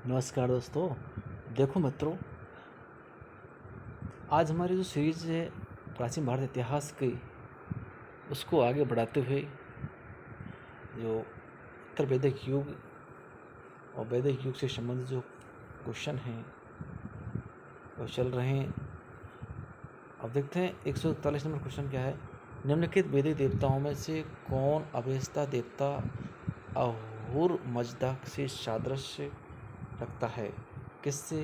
नमस्कार दोस्तों। देखो मित्रों, आज हमारी जो सीरीज है प्राचीन भारत इतिहास की, उसको आगे बढ़ाते हुए जो उत्तर वैदिक युग और वैदिक युग से संबंधित जो क्वेश्चन हैं वो चल रहे हैं। अब देखते हैं 141 नंबर क्वेश्चन क्या है। निम्नलिखित वैदिक देवताओं में से कौन अवेस्ता देवता अहुर मजदा से सादृश्य रखता है? किससे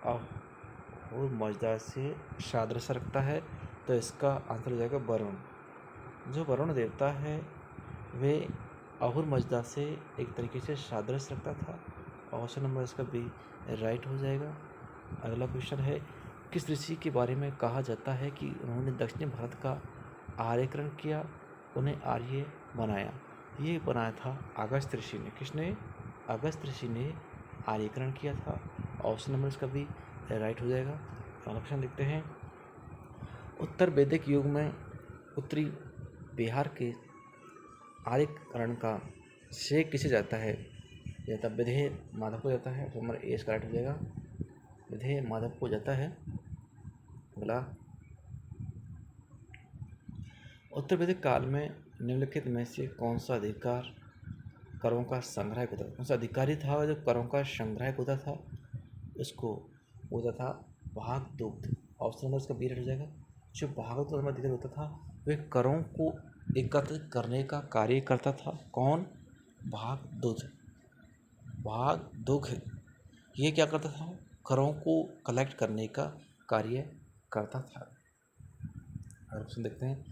अहुर मजदा से सादृश्य रखता है? तो इसका आंसर हो जाएगा वरुण। जो वरुण देवता है वे अहुर मजदा से एक तरीके से सादृश्य रखता था। ऑप्शन नंबर इसका बी राइट हो जाएगा। अगला क्वेश्चन है, किस ऋषि के बारे में कहा जाता है कि उन्होंने दक्षिण भारत का आर्यकरण किया, उन्हें आर्य बनाया? ये बनाया था अगस्त्य ऋषि ने। किसने? अगस्त्य ऋषि ने आर्यकरण किया था। ऑप्शन नंबर इसका भी राइट हो जाएगा। अगला क्वेश्चन देखते हैं, उत्तर वैदिक युग में उत्तरी बिहार के आर्यकरण का श्रेय किसे जाता है? यह तब विधेय माधव को जाता है। ऑप्शन नंबर ए इसका राइट हो जाएगा, विधेय माधव को जाता है। अगला, उत्तर वैदिक काल में निम्नलिखित में से कौन सा अधिकार करों का संग्राहक होता था? कौन सा अधिकारी था जो करों का संग्राहक होता था? उसको होता था भागदुग्ध। ऑप्शन नंबर इसका बी राइट हो जाएगा। जो भागदुग्ध अधिकारी होता था वे करों को एकत्रित करने का कार्य करता था। कौन? भागदुग्ध। भागदुग्ध ये क्या करता था? करों को कलेक्ट करने का कार्य करता था। अगला क्वेश्चन देखते हैं,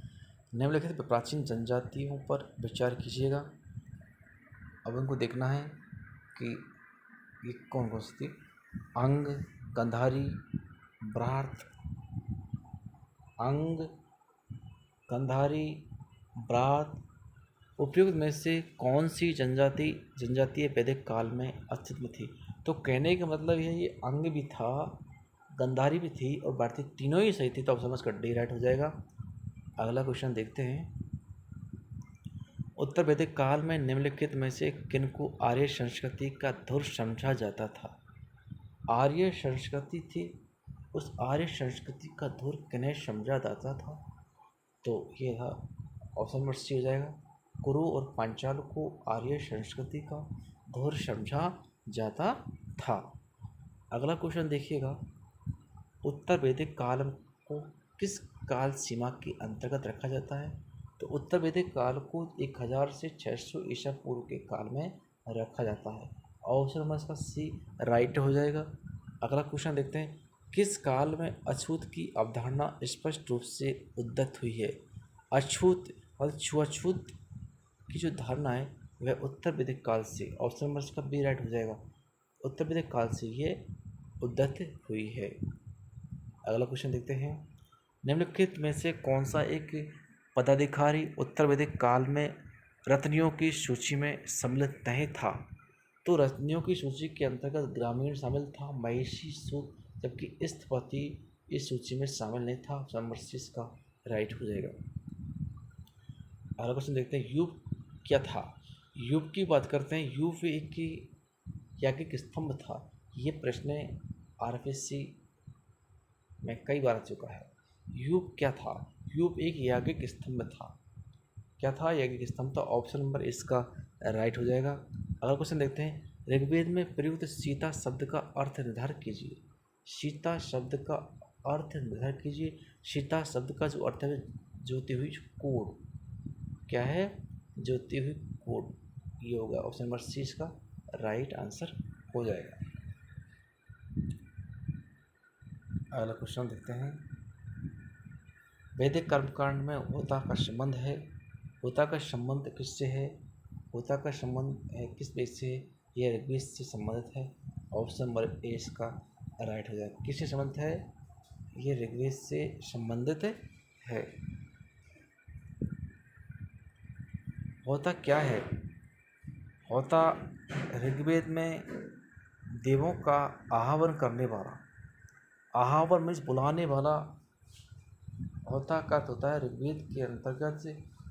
निम्नलिखित प्राचीन जनजातियों पर विचार कीजिएगा। अब इनको देखना है कि ये कौन कौन सी थी। अंग, गंधारी, ब्राह्त, अंग, गंधारी, ब्राह्त, उपयुक्त में से कौन सी जनजातीय वैदिक काल में अस्तित्व में थी? तो कहने का मतलब यह ये अंग भी था, गंधारी भी थी और भारतीय, तीनों ही सही थी। तो अब समझ कर डी राइट हो जाएगा। अगला क्वेश्चन देखते हैं, उत्तर वैदिक काल में निम्नलिखित में से किनको आर्य संस्कृति का धुर समझा जाता था? आर्य संस्कृति थी, उस आर्य संस्कृति का धुर किन्हें समझा जाता था? तो ये था ऑप्शन नंबर सी हो जाएगा, कुरु और पांचाल को आर्य संस्कृति का धुर समझा जाता था। अगला क्वेश्चन देखिएगा, उत्तर वैदिक काल को किस काल सीमा के अंतर्गत रखा जाता है? तो उत्तर वैदिक काल को 1000 से 600 ईसा पूर्व के काल में रखा जाता है। ऑप्शन नंबर इसका सी राइट हो जाएगा। अगला क्वेश्चन देखते हैं, किस काल में अछूत की अवधारणा स्पष्ट रूप से उद्गत हुई है? अछूत और छुआछूत की जो धारणा है वह उत्तर वैदिक काल से, ऑप्शन नंबर इसका बी राइट हो जाएगा, उत्तर वैदिक काल से ये उद्गत हुई है। अगला क्वेश्चन देखते हैं, निम्नलिखित में से कौन सा एक पदाधिकारी उत्तर वैदिक काल में रत्नियों की सूची में सम्मिलित नहीं था? तो रत्नियों की सूची के अंतर्गत ग्रामीण शामिल था, महिषी सूत, जबकि स्थपति इस सूची में शामिल नहीं था। नंबर सी इसका राइट हो जाएगा। अगला क्वेश्चन देखते हैं, युग क्या था? युग की बात करते हैं। युग एक याज्ञिक स्तंभ था। ये प्रश्न आरपीएससी में कई बार आ चुका है। युग क्या था? युग एक याज्ञिक स्तंभ था। क्या था याज्ञिक स्तंभ? तो ऑप्शन नंबर इसका राइट हो जाएगा। अगला क्वेश्चन देखते हैं, ऋग्वेद में प्रयुक्त सीता शब्द का अर्थ निर्धारित कीजिए। सीता शब्द का अर्थ निर्धारित कीजिए। सीता शब्द का जो अर्थ है ज्योति हुई कोड। क्या है? ज्योति हुई कोड, ये होगा ऑप्शन नंबर सी इसका राइट आंसर हो जाएगा। अगला क्वेश्चन देखते हैं, वैदिक कर्मकांड में होता का संबंध है। होता का संबंध किससे है? होता का संबंध है किस वेद से? यह ऋग्वेद से संबंधित है। ऑप्शन नंबर ए इसका राइट हो जाएगा। किससे संबंधित है? यह ऋग्वेद से संबंधित है। होता क्या है? होता ऋग्वेद में देवों का आह्वान करने वाला, आह्वान मीन्स बुलाने वाला होता का होता है। ऋग्वेद के अंतर्गत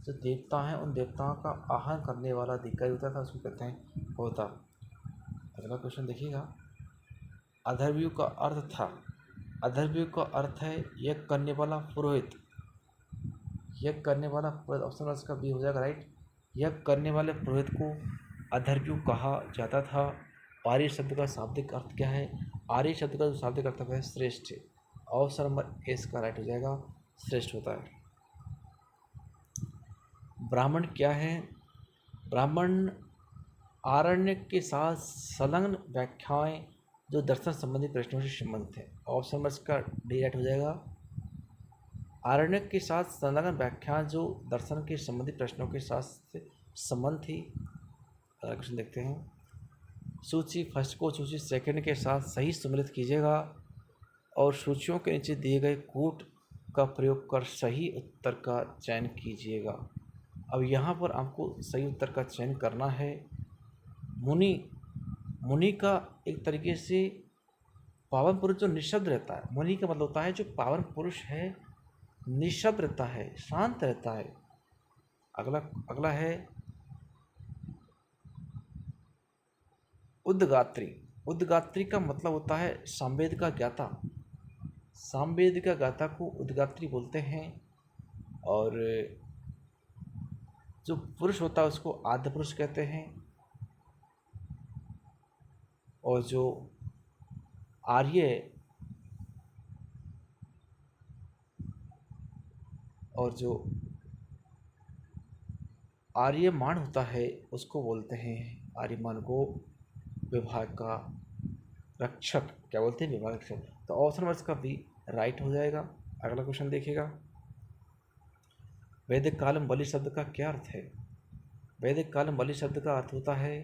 जो देवता हैं उन देवताओं का आह्वान करने वाला अधिकारी होता था, उसको कहते हैं होता। अगला क्वेश्चन देखिएगा। अधर्व्यू का अर्थ था, अधर्व्यू का अर्थ है यज्ञ करने वाला पुरोहित, यज्ञ करने वाला पुरोहित, ऑप्शन इसका बी हो जाएगा राइट। यज्ञ करने वाले पुरोहित को अधर्व्यू कहा जाता था। आर्य शब्द का शाब्दिक अर्थ क्या है? आर्य शब्द का जो शाब्दिक अर्थ है श्रेष्ठ। ऑप्शन नंबर ए इसका राइट हो जाएगा, श्रेष्ठ होता है। ब्राह्मण क्या है? ब्राह्मण आरण्य के साथ संलग्न व्याख्याएं जो दर्शन संबंधी प्रश्नों से संबंधित है। ऑप्शन नंबर इसका डी राइट हो जाएगा। आरण्य के साथ संलग्न व्याख्या जो दर्शन के संबंधी प्रश्नों के साथ संबंध थी। अगला क्वेश्चन देखते हैं। सूची फर्स्ट को सूची सेकंड के साथ सही सम्मिलित कीजिएगा और सूचियों के नीचे दिए गए कूट का प्रयोग कर सही उत्तर का चयन कीजिएगा। अब यहाँ पर आपको सही उत्तर का चयन करना है। मुनि, मुनि का एक तरीके से पावन पुरुष जो निशब्द रहता है, मुनि का मतलब होता है जो पावन पुरुष है निशब्द रहता है, शांत रहता है। अगला है उद्गात्री। उद्गात्री का मतलब होता है सामवेद का ज्ञाता, सामवेद का ज्ञाता को उद्गात्री बोलते हैं। और जो पुरुष होता है उसको आद्य पुरुष कहते हैं। और जो आर्यमान होता है उसको बोलते हैं, आर्यमान को विभाग का रक्षक क्या बोलते हैं? विभाग रक्षक। तो ऑप्शन नंबर इसका बी राइट हो जाएगा। अगला क्वेश्चन देखिएगा। वैदिक काल में बलि शब्द का क्या अर्थ है? वैदिक काल में बलि शब्द का अर्थ होता है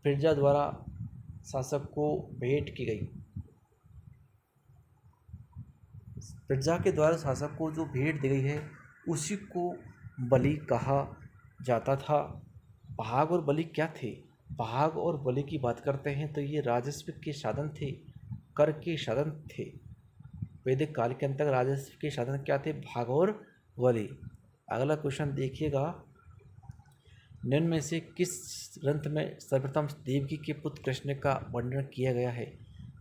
प्रजा द्वारा शासक को भेंट की गई, प्रजा के द्वारा शासक को जो भेंट दी गई है उसी को बलि कहा जाता था। भाग और बलि क्या थे? भाग और बलि की बात करते हैं तो ये राजस्व के साधन थे, कर के साधन थे। वैदिक काल के अंतर्गत राजस्व के साधन क्या थे? भाग और बलि। अगला क्वेश्चन देखिएगा। निम्न में से किस ग्रंथ में सर्वप्रथम देवकी के पुत्र कृष्ण का वर्णन किया गया है?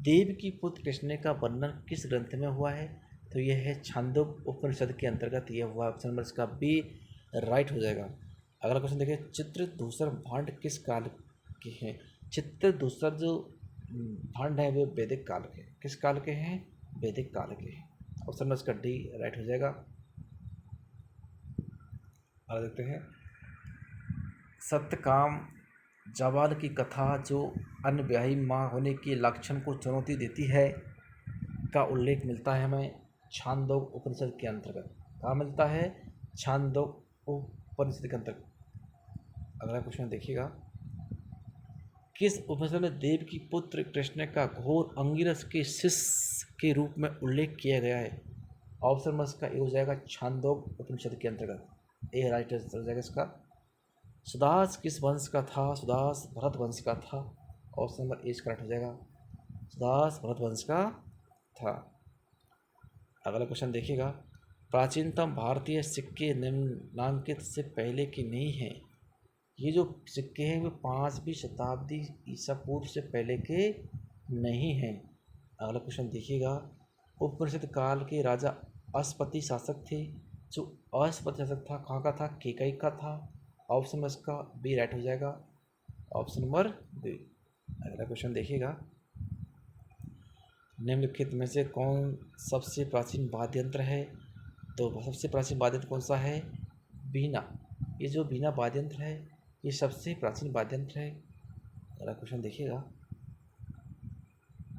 देवकी पुत्र कृष्ण का वर्णन किस ग्रंथ में हुआ है? तो यह है छांदोग्य उपनिषद के अंतर्गत यह हुआ। ऑप्शन नंबर इसका बी राइट हो जाएगा। अगला क्वेश्चन देखिए। चित्रदूसर भांड किस काल के हैं? चित्रदूसर जो भांड है वे वैदिक काल के, किस काल के हैं? वैदिक काल के हैं। ऑप्शन नंबर इसका डी राइट हो जाएगा। अगला देखते हैं। सत्यकाम जाबाल की कथा जो अनब्याही माँ होने के लक्षण को चुनौती देती है का उल्लेख मिलता है हमें छांदोग्य उपनिषद के अंतर्गत। कहाँ मिलता है? छांदोग्य उपनिषद के अंतर्गत। अगला क्वेश्चन देखिएगा। किस उपनिषद में देव की पुत्र कृष्ण का घोर अंगिरस के शिष्य के रूप में उल्लेख किया गया है? ऑप्शन नंबर इसका ए हो जाएगा, छांदोग्य उपनिषद के अंतर्गत। ए राइट हो जाएगा इसका। सुदास किस वंश का था? सुदास भरत वंश का था। ऑप्शन नंबर ए करेक्ट हो जाएगा, सुदास भरत वंश का था। अगला क्वेश्चन देखिएगा। प्राचीनतम भारतीय सिक्के निम्नांकित से पहले के नहीं हैं। ये जो सिक्के हैं वे 5वीं शताब्दी ईसा पूर्व से पहले के नहीं हैं। अगला क्वेश्चन देखिएगा। उपनिषद काल के राजा अश्वपति शासक थे। जो अश्वपति शासक था कहाँ का था? केकई का था। ऑप्शन नंबर इसका बी राइट हो जाएगा, ऑप्शन नंबर बी। अगला क्वेश्चन देखिएगा। निम्नलिखित में से कौन सबसे प्राचीन वाद्य यंत्र है? तो सबसे प्राचीन वाद्य यंत्र कौन सा है? बीना। ये जो बीना वाद्य यंत्र है ये सबसे प्राचीन वाद्य यंत्र है। अगला क्वेश्चन देखिएगा।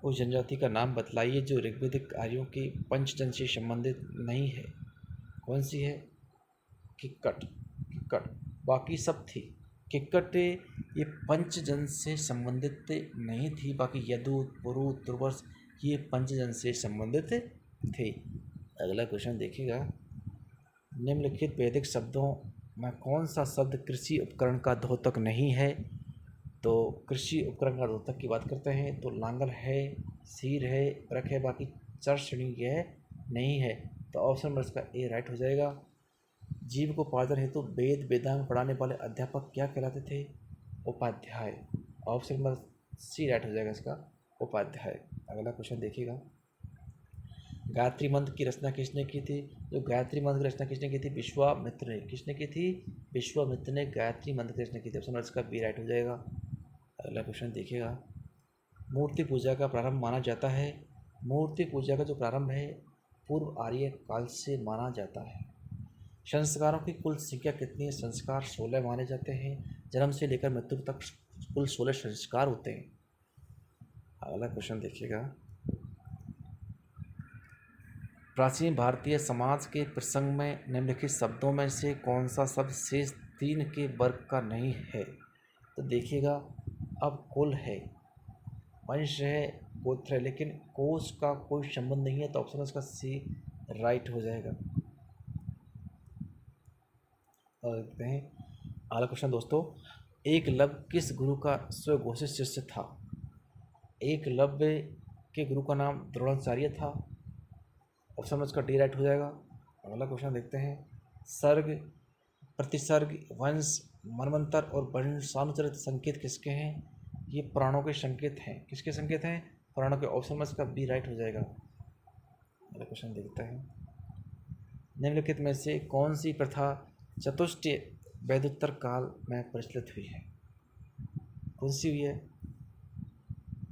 उस जनजाति का नाम बतलाइए जो ऋग्वेदिक आर्यों के पंचजन से संबंधित नहीं है। कौन सी है? किक्कट। किक्कट बाकी सब थी, किक्कट ये पंचजन से संबंधित नहीं थी। बाकी यदूत, पुरुत, तुर्वस ये पंचजन से संबंधित थे। अगला क्वेश्चन देखिएगा। निम्नलिखित वैदिक शब्दों में कौन सा शब्द कृषि उपकरण का द्योतक नहीं है? तो कृषि उपकरण का द्योतक की बात करते हैं तो नांगल है, सीर है, रख है, बाकी चार श्रेणी यह नहीं है। तो ऑप्शन नंबर इसका ए राइट हो जाएगा। जीव को पार्जन हेतु वेद वेदांग पढ़ाने वाले अध्यापक क्या कहलाते थे? उपाध्याय। ऑप्शन नंबर सी राइट हो जाएगा इसका, उपाध्याय। अगला क्वेश्चन देखिएगा, गायत्री मंत्र की रचना किसने की थी? जो गायत्री मंत्र की रचना किसने की थी? विश्वामित्र ने। किसने की थी? विश्वामित्र ने गायत्री मंत्र की रचना की थी। ऑप्शन इसका बी राइट हो जाएगा। अगला क्वेश्चन देखिएगा, मूर्ति पूजा का प्रारंभ माना जाता है। मूर्ति पूजा का जो प्रारंभ है पूर्व आर्य काल से माना जाता है। संस्कारों की कुल संख्या कितनी है? संस्कार 16 माने जाते हैं। जन्म से लेकर मृत्यु तक कुल 16 संस्कार होते हैं। अगला क्वेश्चन देखिएगा, प्राचीन भारतीय समाज के प्रसंग में निम्नलिखित शब्दों में से कौन सा शब्द शेष 3 के वर्ग का नहीं है? तो देखिएगा, अब कुल है, वंश है, गोत्र है, लेकिन कोश का कोई संबंध नहीं है, तो ऑप्शन इसका सी राइट हो जाएगा। और देखते हैं अगला क्वेश्चन दोस्तों, एकलव्य किस गुरु का स्वघोषित शिष्य था? एकलव्य के गुरु का नाम द्रोणाचार्य था। ऑप्शन इसका डी राइट हो जाएगा। अगला क्वेश्चन देखते हैं, सर्ग, प्रतिसर्ग, वंश, मनवंतर और वंशानुचरित संकेत किसके हैं? ये पुराणों के संकेत हैं। किसके संकेत हैं? पुराणों के। ऑप्शन इसका बी राइट हो जाएगा। अगला क्वेश्चन देखते हैं, निम्नलिखित में से कौन सी प्रथा चतुष्टय वैदोत्तर काल में प्रचलित हुई है? कौन सी हुई है?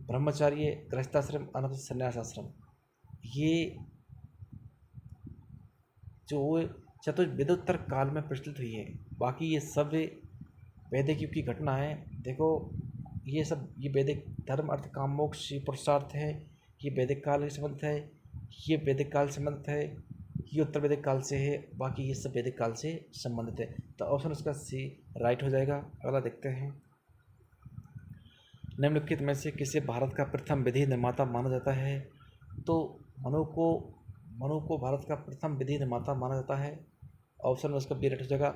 ब्रह्मचार्य, गृहस्थाश्रम, अनपस्थ संन्यासाश्रम। ये जो चतुर्वेदोत्तर काल में प्रचलित हुई है, बाकी ये सब वैदिक युग की घटना है। देखो ये सब, ये वैदिक धर्म अर्थ काम मोक्ष पुरुषार्थ है, ये वैदिक काल से संबंधित है, ये वैदिक काल से संबंधित है, ये उत्तर वैदिक काल से है, बाकी ये सब वैदिक काल से संबंधित है। तो ऑप्शन उसका सी राइट हो जाएगा। अगला देखते हैं, निम्नलिखित में से किसे भारत का प्रथम विधि निर्माता माना जाता है? तो मनु को भारत का प्रथम विधि निर्माता माना जाता है। ऑप्शन में उसका बी राइट हो जाएगा।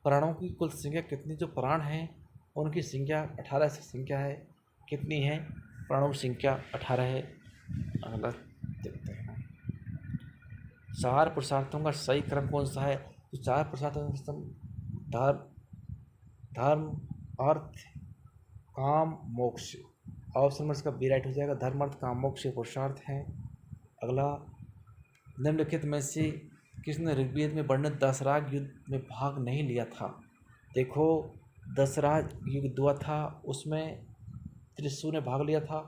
पुराणों की कुल संख्या कितनी? जो पुराण हैं उनकी संख्या 18 से संख्या है। कितनी है? पुराणों की संख्या 18 है। अगला देखते हैं, चार पुरुषार्थों का सही क्रम कौन सा है? तो चार पुरुषार्थों का धर्म, अर्थ, काम, मोक्ष। ऑप्शन में इसका बी राइट हो जाएगा। धर्म, अर्थ, काम, मोक्ष पुरुषार्थ हैं। अगला, निम्नलिखित में से किसने ऋग्वेद में वर्णित दशराग युद्ध में भाग नहीं लिया था? देखो, दशराग युद्ध हुआ था, उसमें त्रिशु ने भाग लिया था,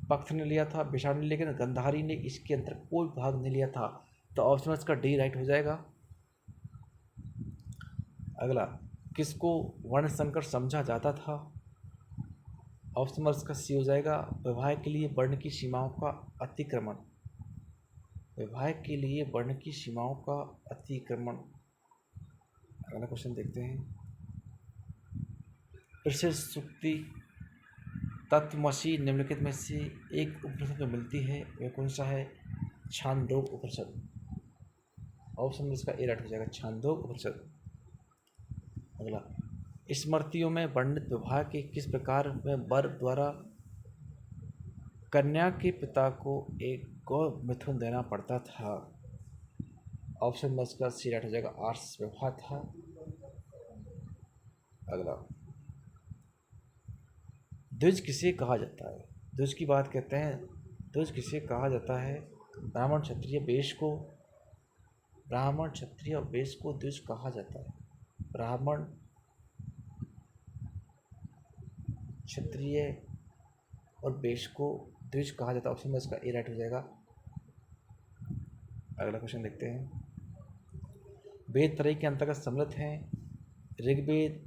पक्ष ने लिया था, विषाणु ने, लेकिन गंधारी ने इसके अंदर कोई भाग नहीं लिया था। तो ऑप्शन इसका डी राइट हो जाएगा। अगला, किसको वर्णशंकर समझा जाता था? ऑप्शन इसका सी हो जाएगा। विवाह के लिए वर्ण की सीमाओं का अतिक्रमण। विवाह के लिए वर्ण की सीमाओं का अतिक्रमण। अगला क्वेश्चन देखते हैं, प्रसिद्ध सूक्ति तत्वमसि निम्नलिखित में से एक उपनिषद में मिलती है, वह कौन सा है? छांदोग्य उपनिषद। ऑप्शन में इसका ए राइट हो जाएगा, छांदोग्य उपनिषद। अगला, स्मृतियों में वर्णित विवाह के किस प्रकार में वर द्वारा कन्या के पिता को एक गौ मिथुन देना पड़ता था? ऑप्शन में इसका सी राइट हो जाएगा, आर्ष विवाह था। अगला, द्विज किसे कहा जाता है? द्विज की बात कहते हैं, द्विज किसे कहा जाता है? ब्राह्मण क्षत्रिय वेश को, ब्राह्मण क्षत्रिय वेश को द्विज कहा जाता है। ब्राह्मण क्षत्रिय और वेश को द्विज कहा जाता है। ऑप्शन में इसका ए राइट हो जाएगा। अगला क्वेश्चन देखते हैं, वेद त्रय के अंतर्गत सम्मिलित हैं ऋग्वेद,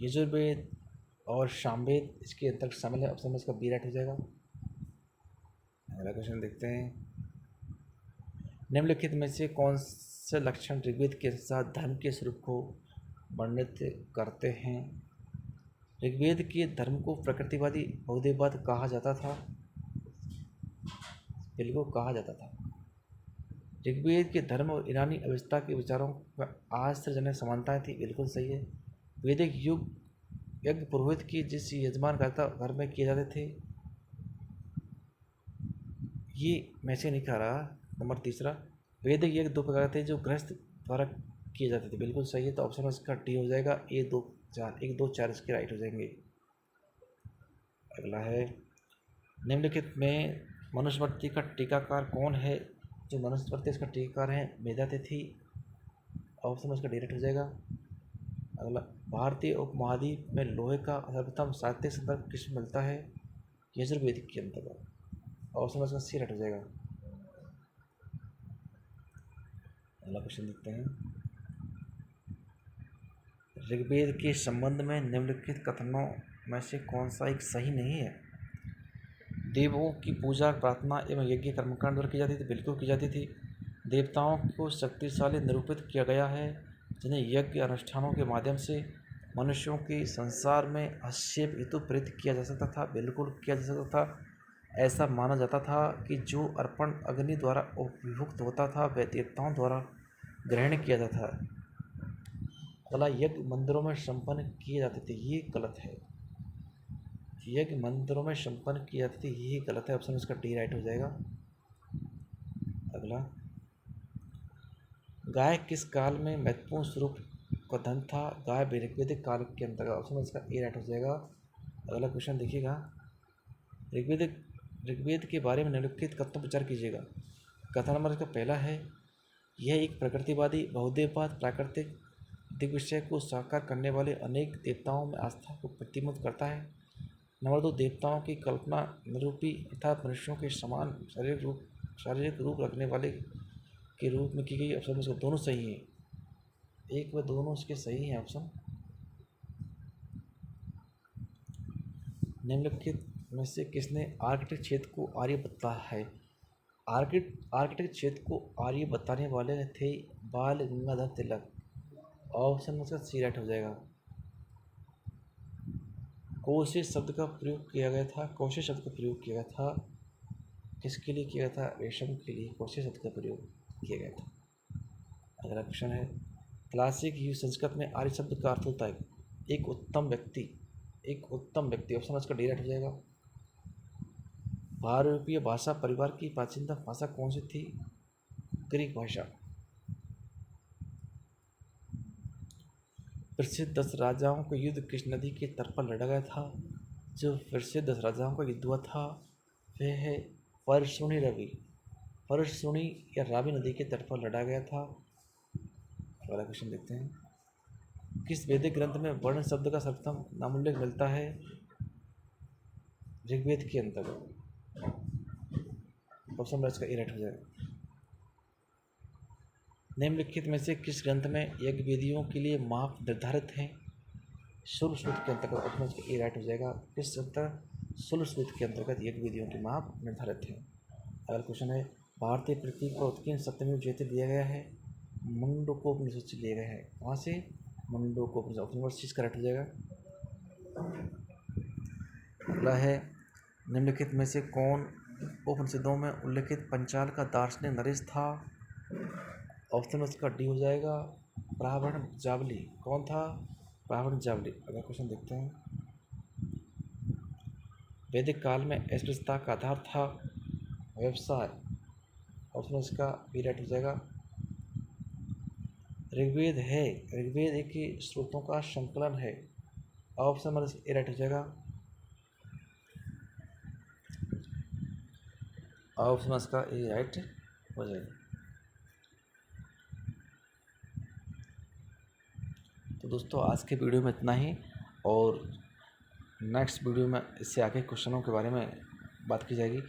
यजुर्वेद और सामवेद, इसके अंतर्गत शामिल है। ऑप्शन में इसका बी राइट हो जाएगा। अगला क्वेश्चन देखते हैं, निम्नलिखित में से कौन से लक्षण ऋग्वेद के साथ धर्म के स्वरूप को वर्णित करते हैं? ऋग्वेद के धर्म को प्रकृतिवादी बहुदेववाद कहा जाता था। बिल्कुल कहा जाता था। ऋग्वेद के धर्म और ईरानी अवस्था के विचारों में आश्चर्यजनक समानताएं थी। बिल्कुल सही है। वैदिक युग यज्ञ पुरोहित की जिस यजमान करता घर में किए जाते थे, ये मैं से नहीं कह रहा। नंबर तीसरा, वैदिक यज्ञ 2 प्रकार थे जो गृहस्थ द्वारा किए जाते थे। बिल्कुल सही है। तो ऑप्शन इसका डी हो जाएगा, ए 2 4 1 2 4 इसके राइट हो जाएंगे। अगला है निम्नलिखित में मनुस्मृति का टीकाकार कौन है? जो मनुस्मृति इसका टीकाकार है मेधातिथि। ऑप्शन इसका डायरेक्ट हो जाएगा। अगला भारतीय उपमहाद्वीप में लोहे का सर्वप्रथम साहित्यिक संदर्भ किस में मिलता है? यजुर्वेद के अंतर्गत। ऑप्शन इसका सी राइट हो जाएगा। अगला क्वेश्चन देखते हैं। ऋग्वेद के संबंध में निम्नलिखित कथनों में से कौन सा एक सही नहीं है? देवों की पूजा प्रार्थना एवं यज्ञ कर्मकांड द्वारा की जाती थी, बिल्कुल की जाती थी। देवताओं को शक्तिशाली निरूपित किया गया है, जिन्हें यज्ञ अनुष्ठानों के माध्यम से मनुष्यों के संसार में हस्तक्षेप हेतु प्रेरित किया जा सकता था, बिल्कुल किया जा सकता था। ऐसा माना जाता था कि जो अर्पण अग्नि द्वारा उपयुक्त होता था वह देवताओं द्वारा ग्रहण किया जाता था। अगला यज्ञ मंदिरों में संपन्न किए जाते थे, ये गलत है। यज्ञ मंदिरों में संपन्न किए जाते थे, ये गलत है। ऑप्शन इसका डी राइट हो जाएगा। अगला गाय किस काल में महत्वपूर्ण स्वरूप का धन था? गाय ऋग्वेदिक काल के अंतर्गत। ऑप्शन इसका ए राइट हो जाएगा। अगला क्वेश्चन देखिएगा। ऋग्वेद के बारे में निम्नलिखित कथनों पर विचार कीजिएगा। कथन नंबर इसका पहला है, यह एक प्रकृतिवादी बहुदेववाद प्राकृतिक दिग्विषय को साकार करने वाले अनेक देवताओं में आस्था को प्रतिबिंबित करता है। नंबर 2, देवताओं की कल्पना निरूपी अर्थात मनुष्यों के समान शारीरिक रूप रखने वाले के रूप में की गई। ऑप्शन इसके दोनों सही हैं, एक व दोनों इसके सही हैं ऑप्शन। निम्नलिखित में से किसने आर्कटिक क्षेत्र को आर्य बताया है? आर्कटिक क्षेत्र को आर्य बताने वाले थे बाल गंगाधर तिलक। ऑप्शन इसका सी राइट हो जाएगा। कोशी शब्द का प्रयोग किया गया था। कोशी शब्द का प्रयोग किया गया था किसके लिए किया गया था? रेशम के लिए कोशी शब्द का प्रयोग किया गया था। अगला क्वेश्चन है, क्लासिक युग संस्कृत में आर्य शब्द का अर्थ होता है एक उत्तम व्यक्ति। एक उत्तम व्यक्ति। ऑप्शन इसका डी राइट हो जाएगा। भारतीय भाषा परिवार की प्राचीनतम भाषा कौन सी थी? ग्रीक भाषा। प्रसिद्ध 10 राजाओं का युद्ध किस नदी के तट पर लड़ा गया था? जो प्रसिद्ध 10 राजाओं का युद्ध हुआ था वह है परशुनी या रावी नदी के तट पर लड़ा गया था। अगला क्वेश्चन देखते हैं। किस वैदिक ग्रंथ में वर्ण शब्द का सर्वप्रथम नामोल्लेख मिलता है? ऋग्वेद के अंतर्गत। ऑप्शन इसका ए राइट हो जाएगा। निम्नलिखित में से किस ग्रंथ में यज्ञ वेदियों के लिए माप निर्धारित हैं? शुल्ब के अंतर्गत। ऑप्शन इसका ए राइट हो जाएगा। किस शुल्ब के अंतर्गत यज्ञ वेदियों के माप निर्धारित हैं? अगला क्वेश्चन है, भारतीय प्रतीक का उत्कीर्ण सप्तमी ज्योति दिया गया है? मुंडकोपनिषद से लिया गया है। वहाँ से Mundakopanishad. Option number C correct हो जाएगा। अगला है, निम्नलिखित में से कौन उपनिषदों में उल्लिखित पंचाल का दार्शनिक नरेश था? ऑप्शन उसका डी हो जाएगा, ब्राह्मण जावली। कौन था? ब्राह्मण जावली। अगला क्वेश्चन देखते हैं। वैदिक काल में अस्पृश्यता का आधार था व्यवसाय। ऑप्शन इसका बी राइट हो जाएगा। ऋग्वेद एक ही स्रोतों का संकलन है। ऑप्शन नंबर ए राइट हो जाएगा। ऑप्शन इसका ए राइट हो जाएगा। तो दोस्तों आज के वीडियो में इतना ही, और नेक्स्ट वीडियो में इससे आगे क्वेश्चनों के बारे में बात की जाएगी।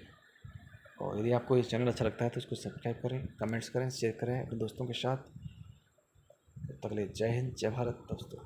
और यदि आपको ये चैनल अच्छा लगता है तो इसको सब्सक्राइब करें, कमेंट्स करें, शेयर करें अपने दोस्तों के साथ। तब तक के लिए जय हिंद, जय भारत दोस्तों।